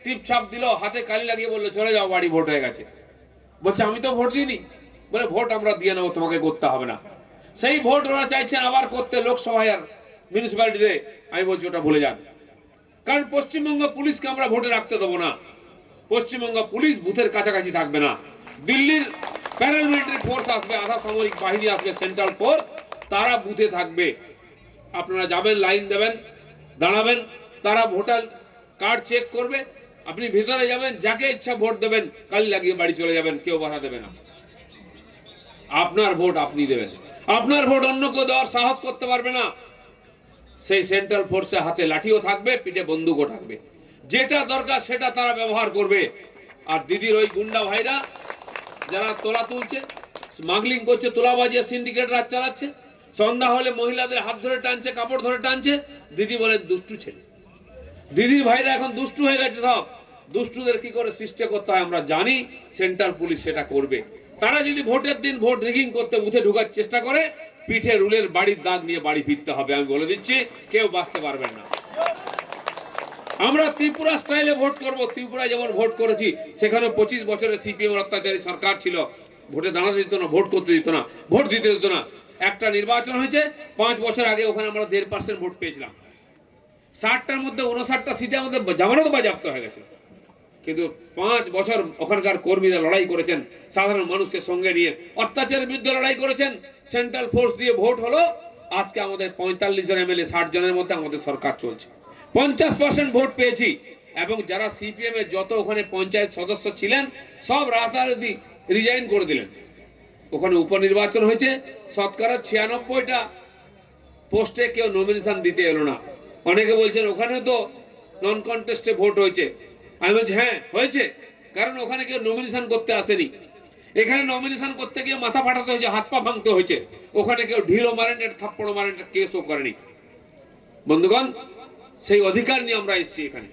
টিপ ছাপ দিল, হাতে কালি লাগিয়ে বললো চলে যাও বাড়ি, ভোট হয়ে গেছে। বলছে আমি তো ভোট দিইনি। বলে ভোট আমরা দিয়ে নেবো, তোমাকে করতে হবে না। সেই ভোট ওরা চাইছেন আবার করতে লোকসভায় আর মিউনিসিপ্যালিটিতে। আমি বলছি ওটা ভুলে যান, কারণ পশ্চিমবঙ্গ পুলিশকে আমরা ভোটে রাখতে দেবো না। পশ্চিমবঙ্গ পুলিশ বুথের কাছাকাছি থাকবে না। দিল্লির প্যারামিলিটারি ফোর্স আসবে, আধা সামরিক বাহিনী আসবে, সেন্ট্রাল ফোর্স, তারা বুথে থাকবে। আপনারা যাবেন, লাইন দেবেন, দাঁড়াবেন, তারা ভোটার কার্ড চেক করবে, আপনি ভিতরে যাবেন, যাকে ইচ্ছা ভোট দেবেন, কালি লাগিয়ে বাড়ি চলে যাবেন, কেউ বাধা দেবে না। আপনার ভোট আপনি দেবেন, আপনার ভোট অন্য কেউ দেওয়ার সাহস করতে পারবে না। সেই সেন্ট্রাল ফোর্সের হাতে লাঠিও থাকবে, পিঠে বন্দুকও থাকবে, যেটা দরকার সেটা তারা ব্যবহার করবে। আর দিদির ওই গুন্ডা ভাইরা যারা তোলা তুলছে, স্মাগলিং করছে, তোলাবাজি, সিন্ডিকেট রাজ চালাচ্ছে, সন্ধ্যা হলে মহিলাদের হাত ধরে টানছে, কাপড় ধরে টানছে। দিদি বলে দুষ্টু ছেলে। দিদির ভাইরা এখন দুষ্টু হয়ে গেছে। সব দুষ্টুদের কি করে সৃষ্টি করতে হয় আমরা জানি, সেন্ট্রাল পুলিশ সেটা করবে। তারা যদি ভোটের দিন ভোট রিগিং করতে বুথে ঢোকার চেষ্টা করে, পিঠে রুলের বাড়ির দাগ নিয়ে বাড়ি ফিরতে হবে। আমি বলে দিচ্ছি, কেউ বাঁচতে পারবেন না। আমরা ত্রিপুরা স্টাইলে ভোট করব। ত্রিপুরায় যেমন ভোট করেছি, সেখানে 25 বছরের সিপিএম অত্যাচারী সরকার ছিল, ভোটে দাঁড়াতে দিত না, ভোট করতে দিত না, ভোট দিতে দিত না। একটা নির্বাচন হয়েছে 5 বছর আগে, ওখানে আমরা 1.5% ভোট পেয়েছিলাম। 60টার মধ্যে 59টা সিটে আমাদের জামানত বাজেয়াপ্ত হয়ে গেছে। কিন্তু 5 বছর ওখানকার কর্মীরা লড়াই করেছেন, সাধারণ মানুষকে সঙ্গে নিয়ে অত্যাচারের বিরুদ্ধে লড়াই করেছেন। সেন্ট্রাল ফোর্স দিয়ে ভোট হলো। আজকে আমাদের 45 জন এমএলএ, 60 জনের মধ্যে আমাদের সরকার চলছে। 50% ভোট পেয়েছি। এবং যারা সিপিএম এর যত ওখানে পঞ্চায়েত সদস্য ছিলেন, সব রাতারাতি রিজাইন করে দিলেন। ওখানে উপনির্বাচন হয়েছে, শতকরা 96টা পোস্টে কেউ নমিনেশন দিতে এলো না। অনেকে বলছেন ওখানে তো নন কন্টেস্টে ভোট হয়েছে। আমি বলছি হ্যাঁ হয়েছে, কারণ ওখানে কেউ নমিনেশন করতে আসেনি। এখানে নমিনেশন করতে গিয়ে মাথা ফাটাতে হয়েছে, হাত পা ভাঙতে হয়েছে। ওখানে কেউ ঢিলও মারেন, থাপ্পড়ও মারেন, কেসও করেনি। বন্ধুগণ, সেই অধিকার নিয়ে আমরা এসেছি এখানে।